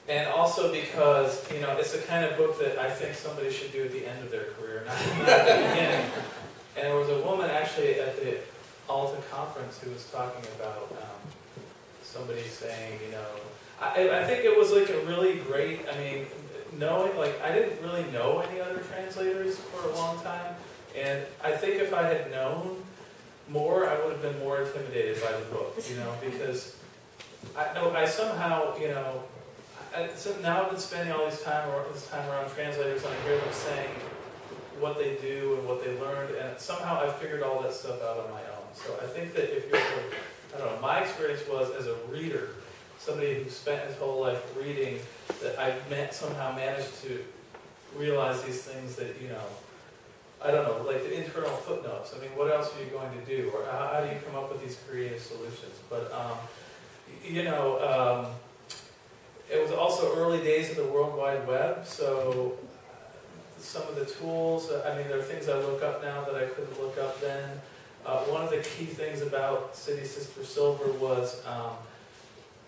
And also because, you know, it's the kind of book that I think somebody should do at the end of their career, not at the beginning. And there was a woman actually at the Alta conference who was talking about somebody saying, you know, I think it was like a really great, I mean, knowing, like, I didn't really know any other translators for a long time. And I think if I had known more, I would have been more intimidated by the book, you know, because I somehow, you know, so now I've been spending all this time around translators, and I hear them saying what they do and what they learned, and somehow I figured all that stuff out on my own. So I think that if you're, I don't know, my experience was as a reader, somebody who spent his whole life reading, that I somehow managed to realize these things that, you know, I don't know, like the internal footnotes. I mean, what else are you going to do? Or how do you come up with these creative solutions? But, you know, it was also early days of the World Wide Web, so some of the tools, I mean, there are things I look up now that I couldn't look up then. One of the key things about City Sister Silver was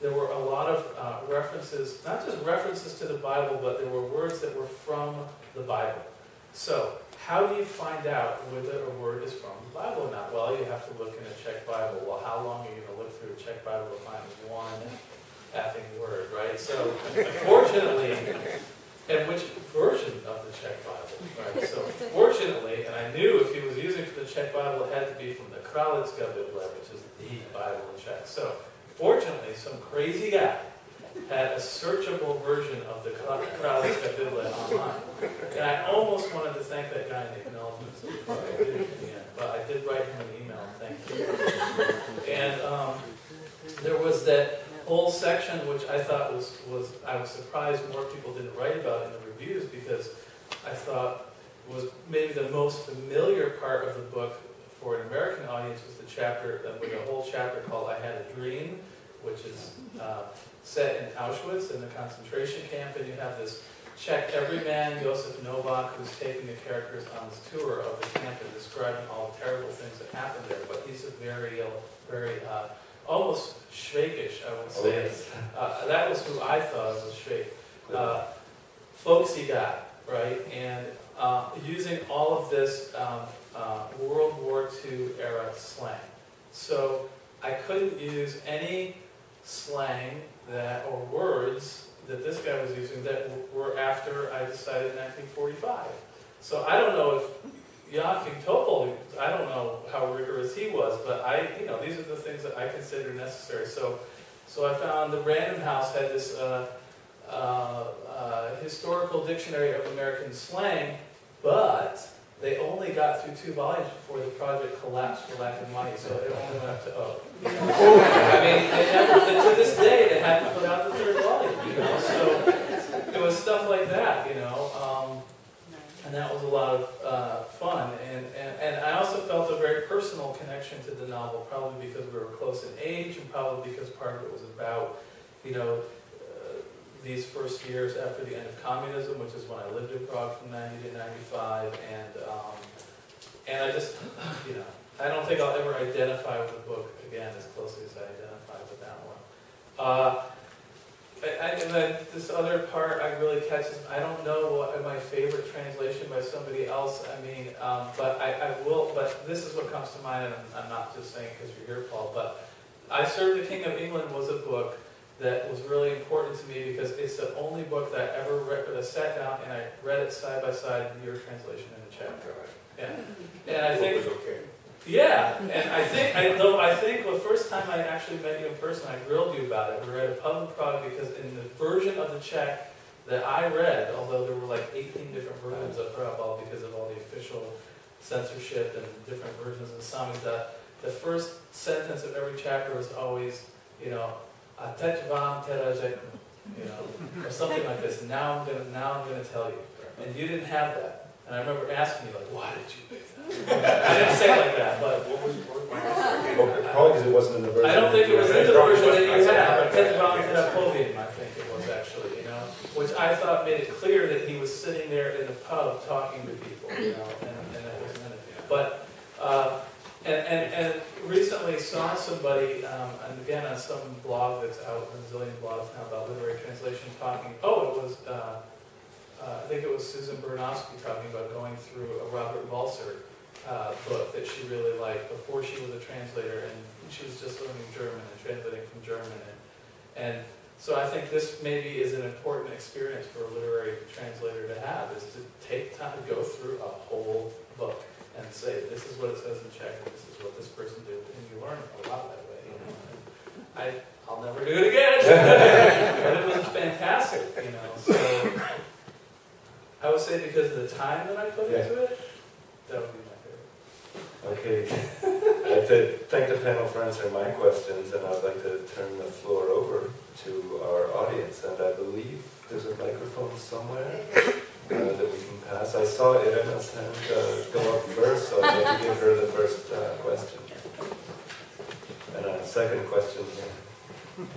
there were a lot of references, not just references to the Bible, but there were words that were from the Bible. So, how do you find out whether a word is from the Bible or not? Well, you have to look in a Czech Bible. Well, how long are you going to look through a Czech Bible to find one effing word, right? So, fortunately, and which version of the Czech Bible, right? So, fortunately, and I knew if he was using for the Czech Bible, it had to be from the Kralická Bible, which is the Bible in Czech. So, fortunately, some crazy guy had a searchable version of the Kralická Bible online. And I almost wanted to thank that guy in the acknowledgments, but I didn't in the end. But I did write him an email, thank you. And there was that whole section which I thought was I was surprised more people didn't write about in the reviews, because I thought was maybe the most familiar part of the book for an American audience was the chapter, with a whole chapter called I Had a Dream, which is set in Auschwitz in the concentration camp, and you have this Czech everyman, Josef Novak, who's taking the characters on this tour of the camp and describing all the terrible things that happened there. But he's a very almost Schweikish, I would say. Okay. That was who I thought was Schweik. Folksy guy, right? And using all of this World War II era slang. So I couldn't use any slang or words that this guy was using that were after I decided in 1945. So I don't know if Joachim Topol, I don't know how rigorous he was, but these are the things that I consider necessary. So I found the Random House had this historical dictionary of American slang, but they only got through 2 volumes before the project collapsed for lack of money, so it only went up to O. I mean, to this day, they haven't put out the 3rd volume, you know, so it was stuff like that, you know, and that was a lot of fun, and I also felt a very personal connection to the novel, probably because we were close in age, and probably because part of it was about, you know, these first years after the end of communism, which is when I lived abroad from 90 to 95, and I just, you know, I don't think I'll ever identify with the book again as closely as I identified with that one. And then this other part I really catches, I don't know what my favorite translation by somebody else, I mean, but I will, but this is what comes to mind, and I'm not just saying because you're here, Paul, but I Serve the King of England was a book that was really important to me because it's the only book that I ever read, that I sat down and I read it side by side, your translation in the chapter. Yeah. And I think, yeah, and I think the first time I actually met you in person, I grilled you about it. We were at a pub in Prague because in the version of the Czech that I read, although there were like 18 different versions of Prague, all because of all the official censorship and different versions of songs, the first sentence of every chapter was always, you know, a teď vám teda řeknu, you know, or something like this. Now I'm gonna tell you. And you didn't have that. And I remember asking you, like, why did you pick that? I didn't say it like that, but what was probably because it wasn't in the version. I don't think it was in the version that you had. But teď vám teda povím, I think it was actually, you know, which I thought made it clear that he was sitting there in the pub talking to people, you know, and that wasn't in it. But And recently saw somebody, and again on some blog that's out, a zillion blogs now about literary translation, talking, it was, I think it was Susan Bernowski talking about going through a Robert Walser book that she really liked before she was a translator, and she was just learning German and translating from German. And so I think this maybe is an important experience for a literary translator to have, is to take time to go through a whole book and say, this is what it says in Czech, and this is what this person did, and you learn a lot that way. You know? I'll never do it again, but it was fantastic, you know. So I would say because of the time that I put into it, that would be my favorite. Okay. I'd like to thank the panel for answering my questions, and I'd like to turn the floor over to our audience. And I believe there's a microphone somewhere that we can pass. I saw Irena's hand go up first, so I'd like to give her the first question. And a second question here.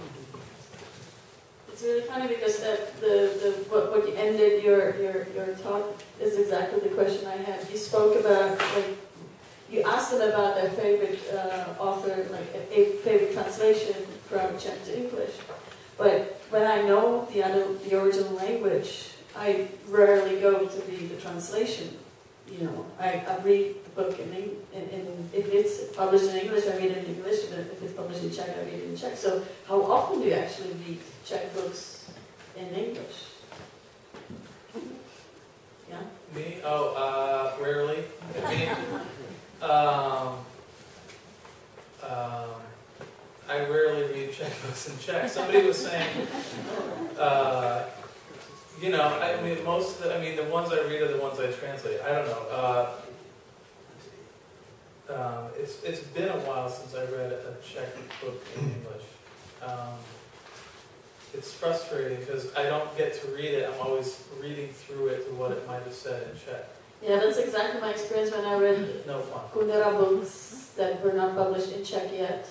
It's really funny because what you ended your talk is exactly the question I had. You spoke about, like, you asked them about their favorite author, like a favorite translation from Czech-to-English. But when I know the original language, I rarely go to read the translation. You know, I read the book in if it's published in English, I read it in English. But if it's published in Czech, I read it in Czech. So how often do you actually read Czech books in English? Yeah. Me? Rarely. I rarely read Czech books in Czech. Somebody was saying, you know, I mean, the ones I read are the ones I translate. I don't know. It's been a while since I read a Czech book in English. It's frustrating because I don't get to read it. I'm always reading through it to what it might have said in Czech. Yeah, that's exactly my experience when I read No fun. Kundera books that were not published in Czech yet.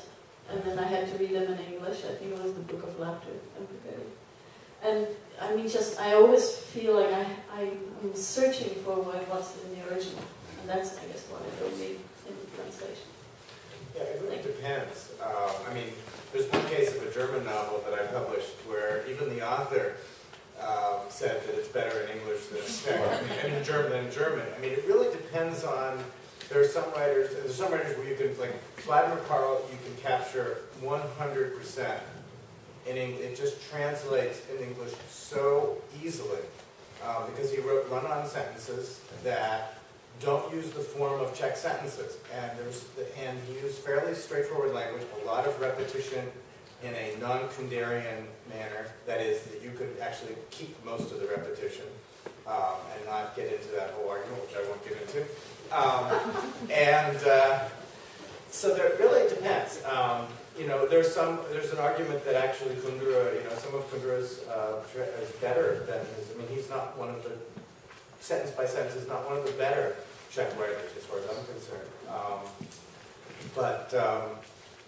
And then I had to read them in English. I think it was the Book of Laughter. And I mean, I always feel like I'm searching for what's in the original. And that's, I guess, what I don't read in the translation. Yeah, it really depends. I mean, there's one case of a German novel that I published where even the author said that it's better in English than in Czech, and in German. I mean, it really depends on. There's some writers where you can, like Vladimir Karl, you can capture 100% in English. It just translates in English so easily because he wrote run-on sentences that don't use the form of Czech sentences, and he used fairly straightforward language, a lot of repetition in a non-Kunderian manner. That is, that you could actually keep most of the repetition and not get into that whole argument, which I won't get into. So that really depends. You know, there's an argument that actually Kundera, you know, some of Kundera's is better than his. I mean, he's not one of the sentence by sentence is not one of the better Czech writers as far as I'm concerned. But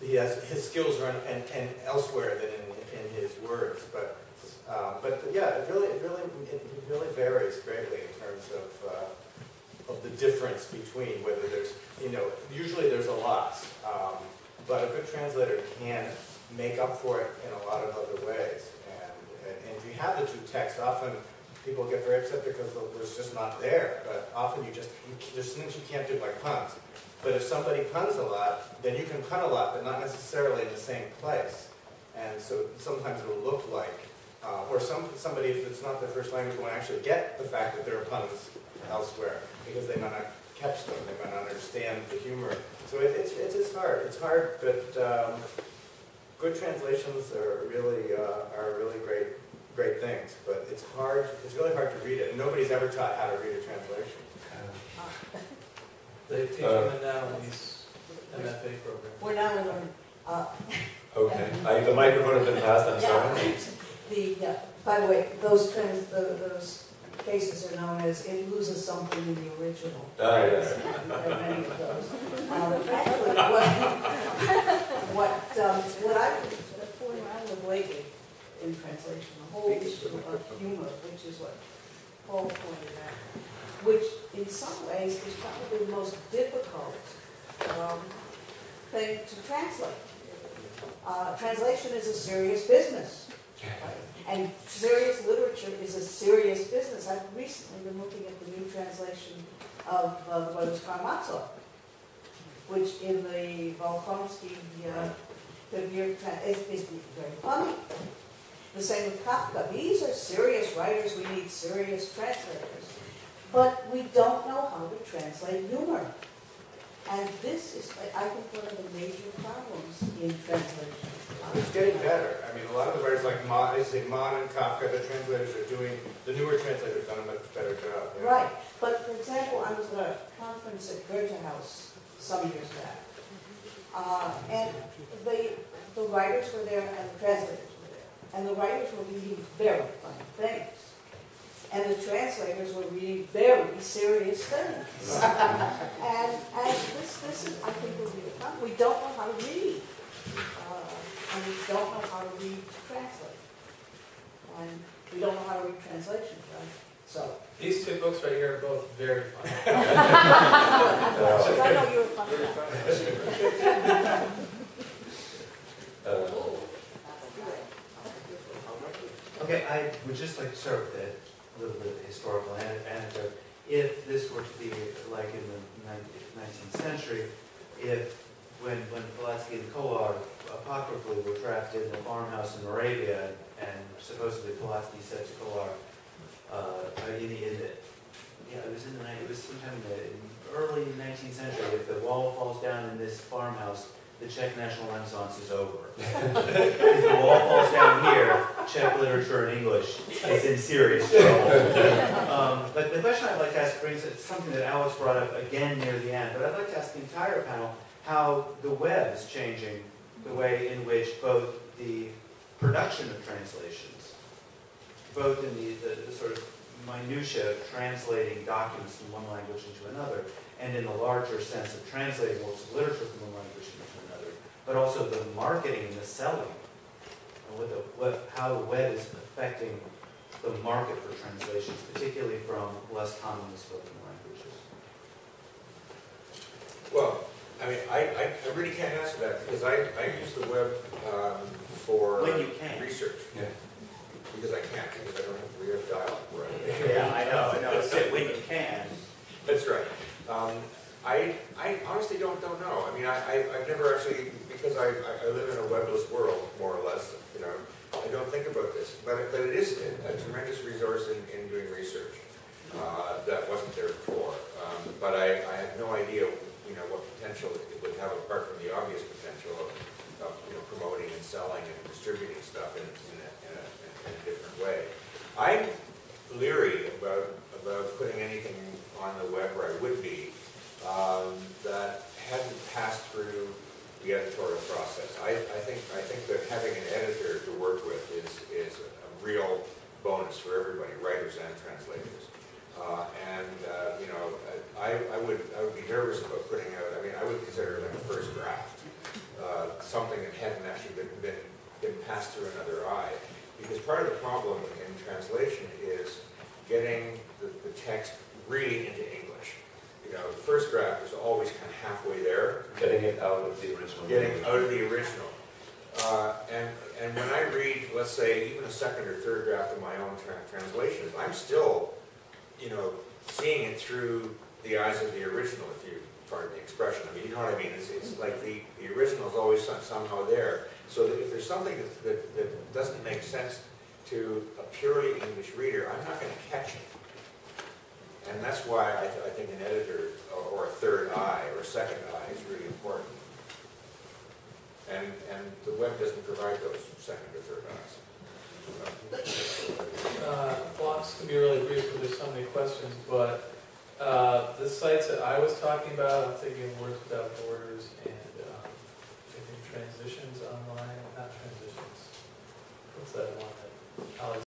he has his skills are and elsewhere than in his words. But yeah, it really varies greatly in terms of the difference between whether there's, you know, usually there's a loss, but a good translator can make up for it in a lot of other ways. And if you have the two texts, often people get very upset because there's just not there. But often there's things you can't do, like puns. But if somebody puns a lot, then you can pun a lot, but not necessarily in the same place. And so sometimes it'll look like, or somebody, if it's not their first language, won't actually get the fact that there are puns elsewhere because they might not catch them, they might not understand the humor. So it's hard. It's hard, but good translations are really great things. But it's hard. It's really hard to read it. And nobody's ever taught how to read a translation. They teach them now in these MFA programs. We're now in Okay. The microphone has been passed. I'm sorry. By the way, those cases are known as it loses something in the original. Yes. There are many of those. Actually, what I've been fooling around with lately in translation, the whole issue of humor, which is what Paul pointed out, which in some ways is probably the most difficult thing to translate. Translation is a serious business. And serious literature is a serious business. I've recently been looking at the new translation of the Brothers Karamazov, which in the Volkomsky is very funny. The same with Kafka. These are serious writers. We need serious translators. But we don't know how to translate humor. And this is, I think, one of the major problems in translation. It's getting better. I mean, a lot of the writers like Mann and Kafka, the translators are doing, the newer translators have done a much better job. Yeah. Right. But, for example, I was at a conference at Goethe House some years back. And the writers were there and the translators were there. And the writers were reading very funny things. And the translators were reading very serious things. and this is, I think, will be the problem. We don't know how to read. And we don't know how to read to translate. And we don't know how to read translations, right? So. These two books right here are both very funny. I know you were funny. Okay, I would just like to start with a little bit of historical anecdote. If this were to be like in the 19th century, when Pulaski and Kolar apocryphally were trapped in a farmhouse in Moravia, and supposedly Pulaski said to Kolar, it was sometime in the early 19th century, if the wall falls down in this farmhouse, the Czech National Renaissance is over. If the wall falls down here, Czech literature and English is in serious trouble. But the question I'd like to ask brings something that Alex brought up again near the end, but I'd like to ask the entire panel how the web is changing the way in which both the production of translations, both in the sort of minutiae of translating documents from one language into another, and in the larger sense of translating works of literature from one language into another, but also the marketing and the selling, and how the web is affecting the market for translations, particularly from less commonly spoken languages. Well, I mean, I really can't answer that because I use the web for When you can. research. Yeah. Because I can't, because I don't have real dial right. Yeah, I know. It's when you can. That's right. I honestly don't know. I mean, I've never actually, because I live in a webless world, more or less, you know, I don't think about this. But it is a tremendous resource in doing research that wasn't there before. But I have no idea, you know, what potential it would have apart from the obvious potential of you know, promoting and selling and distributing stuff in a different way. I'm leery about putting anything on the web where I would be that hadn't passed through the editorial process. I think that having an editor to work with is a real bonus for everybody, writers and translators. You know, I would be nervous about putting out. I mean, I would consider it like a first draft, something that hadn't actually been passed through another eye. Because part of the problem in translation is getting the text really into English. You know, the first draft is always kind of halfway there. Getting it out of the original. Getting out of the original. And when I read, let's say, even a second or third draft of my own translations, I'm still, you know, seeing it through the eyes of the original, if you pardon the expression. I mean, you know what I mean? It's like the original is always somehow there. So that if there's something that doesn't make sense to a purely English reader, I'm not going to catch it. And that's why I think an editor or a third eye or a second eye is really important. And the web doesn't provide those second or third eyes. Blocks can be really brief because there's so many questions, but the sites that I was talking about, I'm thinking Words Without Borders and I think Transitions Online, not Transitions. What's that one that Alex